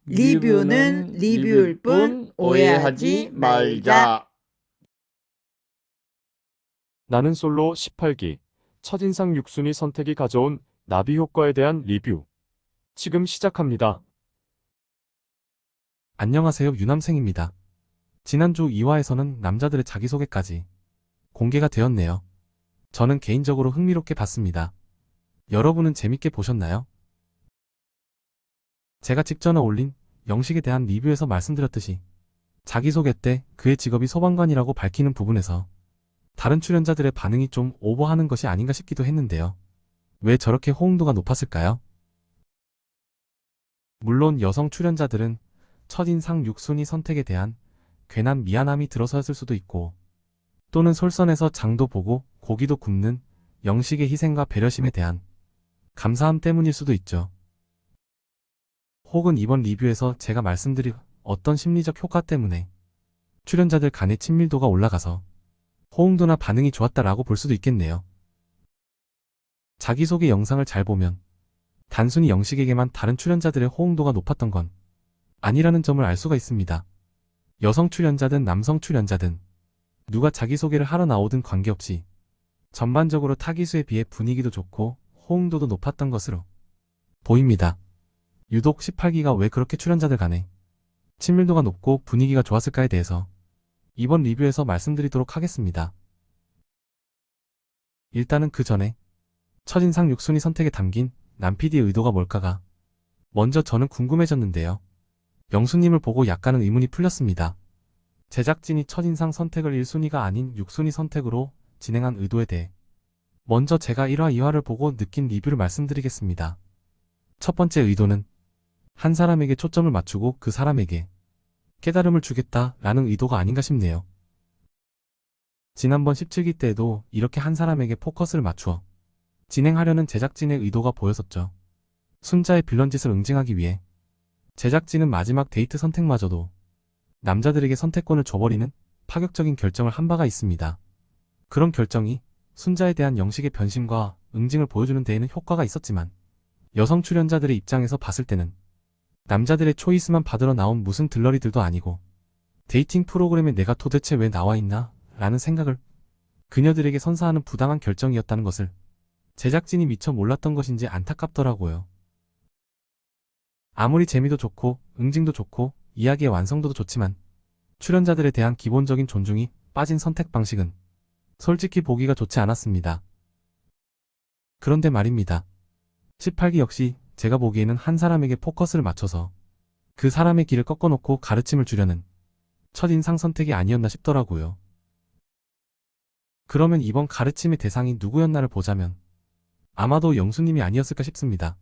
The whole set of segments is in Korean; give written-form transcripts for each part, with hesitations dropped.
리뷰는 리뷰일 뿐 오해하지 말자. 나는 솔로 18기 첫인상 6순위 선택이 가져온 나비 효과에 대한 리뷰. 지금 시작합니다. 안녕하세요, 유남생입니다. 지난주 2화에서는 남자들의 자기소개까지 공개가 되었네요. 저는 개인적으로 흥미롭게 봤습니다. 여러분은 재밌게 보셨나요? 제가 직전에 올린 영식에 대한 리뷰에서 말씀드렸듯이 자기소개 때 그의 직업이 소방관이라고 밝히는 부분에서 다른 출연자들의 반응이 좀 오버하는 것이 아닌가 싶기도 했는데요. 왜 저렇게 호응도가 높았을까요? 물론 여성 출연자들은 첫인상 6순위 선택에 대한 괜한 미안함이 들어서였을 수도 있고, 또는 솔선해서 장도 보고 고기도 굽는 영식의 희생과 배려심에 대한 감사함 때문일 수도 있죠. 혹은 이번 리뷰에서 제가 말씀드린 어떤 심리적 효과 때문에 출연자들 간의 친밀도가 올라가서 호응도나 반응이 좋았다라고 볼 수도 있겠네요. 자기소개 영상을 잘 보면 단순히 영식에게만 다른 출연자들의 호응도가 높았던 건 아니라는 점을 알 수가 있습니다. 여성 출연자든 남성 출연자든 누가 자기소개를 하러 나오든 관계없이 전반적으로 타기수에 비해 분위기도 좋고 호응도도 높았던 것으로 보입니다. 유독 18기가 왜 그렇게 출연자들 간에 친밀도가 높고 분위기가 좋았을까에 대해서 이번 리뷰에서 말씀드리도록 하겠습니다. 일단은 그 전에 첫인상 6순위 선택에 담긴 남PD의 의도가 뭘까가 먼저 저는 궁금해졌는데요. 영수님을 보고 약간은 의문이 풀렸습니다. 제작진이 첫인상 선택을 1순위가 아닌 6순위 선택으로 진행한 의도에 대해 먼저 제가 1화, 2화를 보고 느낀 리뷰를 말씀드리겠습니다. 첫 번째 의도는 한 사람에게 초점을 맞추고 그 사람에게 깨달음을 주겠다라는 의도가 아닌가 싶네요. 지난번 17기 때에도 이렇게 한 사람에게 포커스를 맞추어 진행하려는 제작진의 의도가 보였었죠. 순자의 빌런 짓을 응징하기 위해 제작진은 마지막 데이트 선택마저도 남자들에게 선택권을 줘버리는 파격적인 결정을 한 바가 있습니다. 그런 결정이 순자에 대한 영식의 변심과 응징을 보여주는 데에는 효과가 있었지만 여성 출연자들의 입장에서 봤을 때는 남자들의 초이스만 받으러 나온 무슨 들러리들도 아니고 데이팅 프로그램에 내가 도대체 왜 나와 있나? 라는 생각을 그녀들에게 선사하는 부당한 결정이었다는 것을 제작진이 미처 몰랐던 것인지 안타깝더라고요. 아무리 재미도 좋고 응징도 좋고 이야기의 완성도도 좋지만 출연자들에 대한 기본적인 존중이 빠진 선택 방식은 솔직히 보기가 좋지 않았습니다. 그런데 말입니다. 18기 역시 제가 보기에는 한 사람에게 포커스를 맞춰서 그 사람의 길을 꺾어놓고 가르침을 주려는 첫인상 선택이 아니었나 싶더라고요. 그러면 이번 가르침의 대상이 누구였나를 보자면 아마도 영수님이 아니었을까 싶습니다.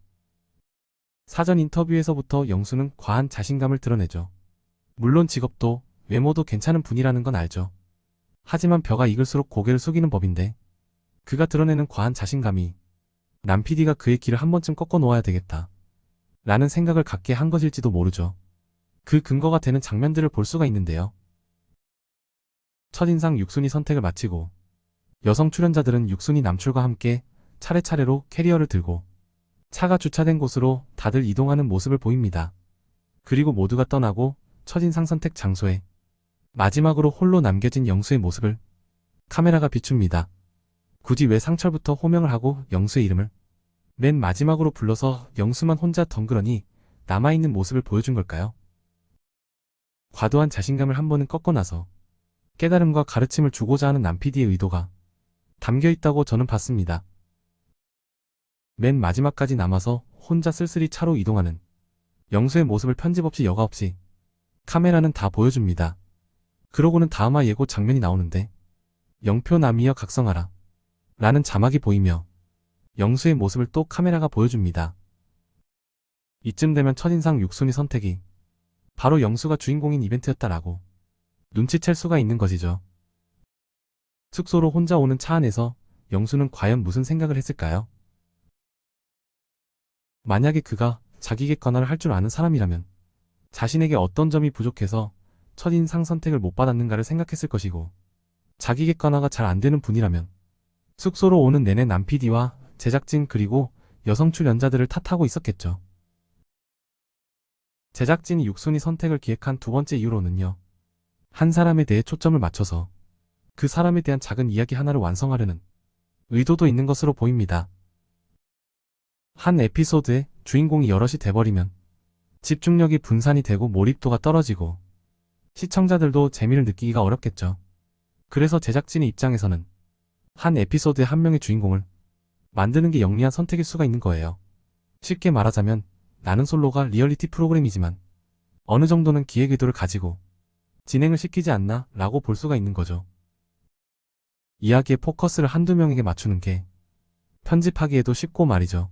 사전 인터뷰에서부터 영수는 과한 자신감을 드러내죠. 물론 직업도 외모도 괜찮은 분이라는 건 알죠. 하지만 벼가 익을수록 고개를 숙이는 법인데 그가 드러내는 과한 자신감이 남PD가 그의 길을 한 번쯤 꺾어 놓아야 되겠다 라는 생각을 갖게 한 것일지도 모르죠. 그 근거가 되는 장면들을 볼 수가 있는데요. 첫인상 6순위 선택을 마치고 여성 출연자들은 6순위 남출과 함께 차례차례로 캐리어를 들고 차가 주차된 곳으로 다들 이동하는 모습을 보입니다. 그리고 모두가 떠나고 첫인상 선택 장소에 마지막으로 홀로 남겨진 영수의 모습을 카메라가 비춥니다. 굳이 왜 상철부터 호명을 하고 영수의 이름을 맨 마지막으로 불러서 영수만 혼자 덩그러니 남아있는 모습을 보여준 걸까요? 과도한 자신감을 한 번은 꺾고 나서 깨달음과 가르침을 주고자 하는 남PD의 의도가 담겨있다고 저는 봤습니다. 맨 마지막까지 남아서 혼자 쓸쓸히 차로 이동하는 영수의 모습을 편집 없이 여과 없이 카메라는 다 보여줍니다. 그러고는 다음화 예고 장면이 나오는데 영표 남이여 각성하라 라는 자막이 보이며 영수의 모습을 또 카메라가 보여줍니다. 이쯤 되면 첫인상 6순위 선택이 바로 영수가 주인공인 이벤트였다라고 눈치챌 수가 있는 것이죠. 숙소로 혼자 오는 차 안에서 영수는 과연 무슨 생각을 했을까요? 만약에 그가 자기 객관화를 할 줄 아는 사람이라면 자신에게 어떤 점이 부족해서 첫인상 선택을 못 받았는가를 생각했을 것이고, 자기 객관화가 잘 안되는 분이라면 숙소로 오는 내내 남PD와 제작진 그리고 여성 출연자들을 탓하고 있었겠죠. 제작진이 육순이 선택을 기획한 두 번째 이유로는요. 한 사람에 대해 초점을 맞춰서 그 사람에 대한 작은 이야기 하나를 완성하려는 의도도 있는 것으로 보입니다. 한 에피소드에 주인공이 여럿이 돼버리면 집중력이 분산이 되고 몰입도가 떨어지고 시청자들도 재미를 느끼기가 어렵겠죠. 그래서 제작진의 입장에서는 한 에피소드에 한 명의 주인공을 만드는 게 영리한 선택일 수가 있는 거예요. 쉽게 말하자면 나는 솔로가 리얼리티 프로그램이지만 어느 정도는 기획 의도를 가지고 진행을 시키지 않나 라고 볼 수가 있는 거죠. 이야기의 포커스를 한두 명에게 맞추는 게 편집하기에도 쉽고 말이죠.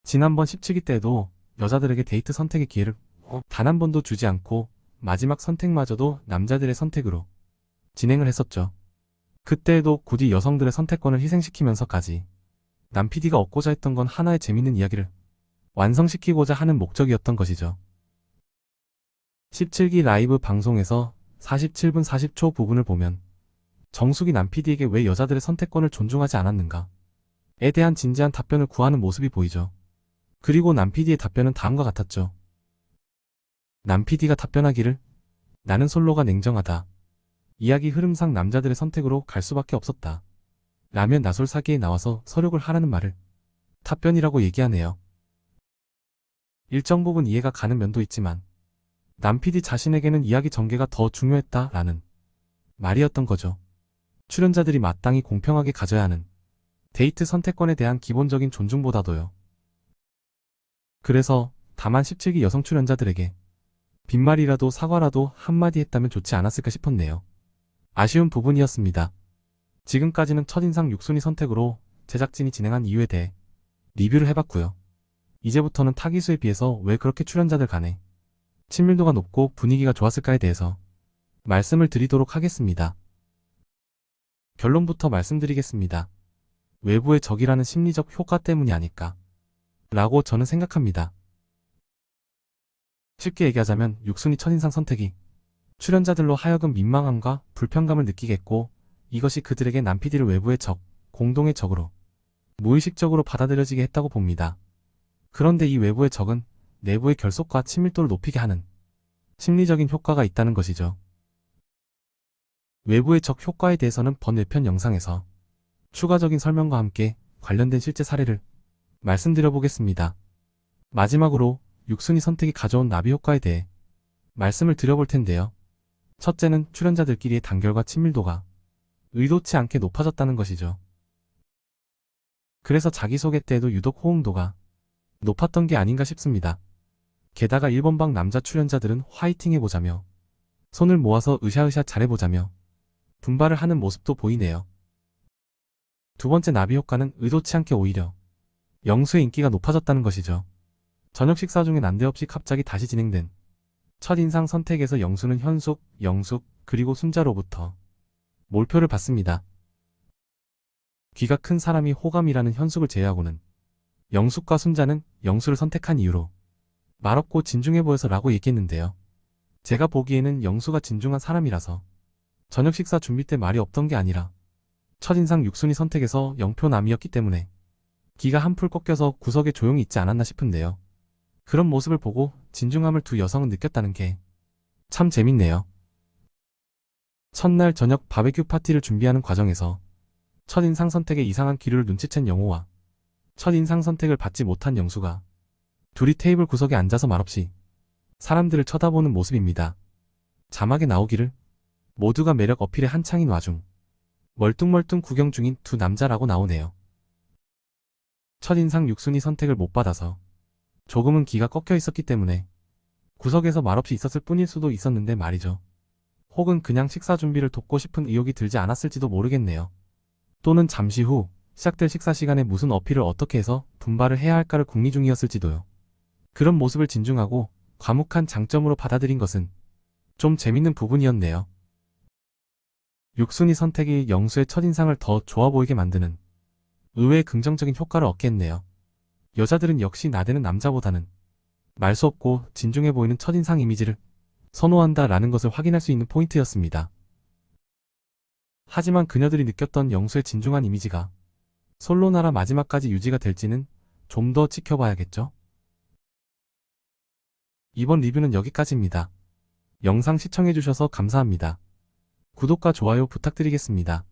지난번 17기 때에도 여자들에게 데이트 선택의 기회를 단 한 번도 주지 않고 마지막 선택마저도 남자들의 선택으로 진행을 했었죠. 그때에도 굳이 여성들의 선택권을 희생시키면서까지 남 PD가 얻고자 했던 건 하나의 재밌는 이야기를 완성시키고자 하는 목적이었던 것이죠. 17기 라이브 방송에서 47분 40초 부분을 보면 정숙이 남 PD에게 왜 여자들의 선택권을 존중하지 않았는가에 대한 진지한 답변을 구하는 모습이 보이죠. 그리고 남 PD의 답변은 다음과 같았죠. 남 PD가 답변하기를 나는 솔로가 냉정하다. 이야기 흐름상 남자들의 선택으로 갈 수밖에 없었다. 라면 나솔 사기에 나와서 서력을 하라는 말을 답변이라고 얘기하네요. 일정 부분 이해가 가는 면도 있지만 남 PD 자신에게는 이야기 전개가 더 중요했다라는 말이었던 거죠. 출연자들이 마땅히 공평하게 가져야 하는 데이트 선택권에 대한 기본적인 존중보다도요. 그래서 다만 17기 여성 출연자들에게 빈말이라도 사과라도 한마디 했다면 좋지 않았을까 싶었네요. 아쉬운 부분이었습니다. 지금까지는 첫인상 육순이 선택으로 제작진이 진행한 이유에 대해 리뷰를 해봤고요. 이제부터는 타기수에 비해서 왜 그렇게 출연자들 간에 친밀도가 높고 분위기가 좋았을까에 대해서 말씀을 드리도록 하겠습니다. 결론부터 말씀드리겠습니다. 외부의 적이라는 심리적 효과 때문이 아닐까 라고 저는 생각합니다. 쉽게 얘기하자면 육순이 첫인상 선택이 출연자들로 하여금 민망함과 불편감을 느끼게 했고 이것이 그들에게 남 PD를 외부의 적, 공동의 적으로 무의식적으로 받아들여지게 했다고 봅니다. 그런데 이 외부의 적은 내부의 결속과 친밀도를 높이게 하는 심리적인 효과가 있다는 것이죠. 외부의 적 효과에 대해서는 번외편 영상에서 추가적인 설명과 함께 관련된 실제 사례를 말씀드려 보겠습니다. 마지막으로 육순이 선택이 가져온 나비 효과에 대해 말씀을 드려볼 텐데요. 첫째는 출연자들끼리의 단결과 친밀도가 의도치 않게 높아졌다는 것이죠. 그래서 자기소개 때에도 유독 호응도가 높았던 게 아닌가 싶습니다. 게다가 1번방 남자 출연자들은 화이팅 해보자며 손을 모아서 으쌰으쌰 잘해보자며 분발을 하는 모습도 보이네요. 두 번째 나비 효과는 의도치 않게 오히려 영수의 인기가 높아졌다는 것이죠. 저녁 식사 중에 난데없이 갑자기 다시 진행된 첫인상 선택에서 영수는 현숙, 영숙, 그리고 순자로부터 몰표를 받습니다. 귀가 큰 사람이 호감이라는 현숙을 제외하고는 영숙과 순자는 영수를 선택한 이유로 말없고 진중해 보여서 라고 얘기했는데요. 제가 보기에는 영수가 진중한 사람이라서 저녁 식사 준비 때 말이 없던 게 아니라 첫인상 육순이 선택에서 영표남이었기 때문에 기가 한풀 꺾여서 구석에 조용히 있지 않았나 싶은데요. 그런 모습을 보고 진중함을 두 여성은 느꼈다는 게 참 재밌네요. 첫날 저녁 바베큐 파티를 준비하는 과정에서 첫인상 선택의 이상한 기류를 눈치챈 영호와 첫인상 선택을 받지 못한 영수가 둘이 테이블 구석에 앉아서 말없이 사람들을 쳐다보는 모습입니다. 자막에 나오기를 모두가 매력 어필에 한창인 와중 멀뚱멀뚱 구경 중인 두 남자라고 나오네요. 첫인상 육순이 선택을 못 받아서 조금은 기가 꺾여 있었기 때문에 구석에서 말없이 있었을 뿐일 수도 있었는데 말이죠. 혹은 그냥 식사 준비를 돕고 싶은 의욕이 들지 않았을지도 모르겠네요. 또는 잠시 후 시작될 식사 시간에 무슨 어필을 어떻게 해서 분발을 해야 할까를 궁리 중이었을지도요. 그런 모습을 진중하고 과묵한 장점으로 받아들인 것은 좀 재밌는 부분이었네요. 육순이 선택이 영수의 첫인상을 더 좋아 보이게 만드는 의외의 긍정적인 효과를 얻겠네요. 여자들은 역시 나대는 남자보다는 말 수 없고 진중해 보이는 첫인상 이미지를 선호한다라는 것을 확인할 수 있는 포인트였습니다. 하지만 그녀들이 느꼈던 영수의 진중한 이미지가 솔로나라 마지막까지 유지가 될지는 좀 더 지켜봐야겠죠? 이번 리뷰는 여기까지입니다. 영상 시청해주셔서 감사합니다. 구독과 좋아요 부탁드리겠습니다.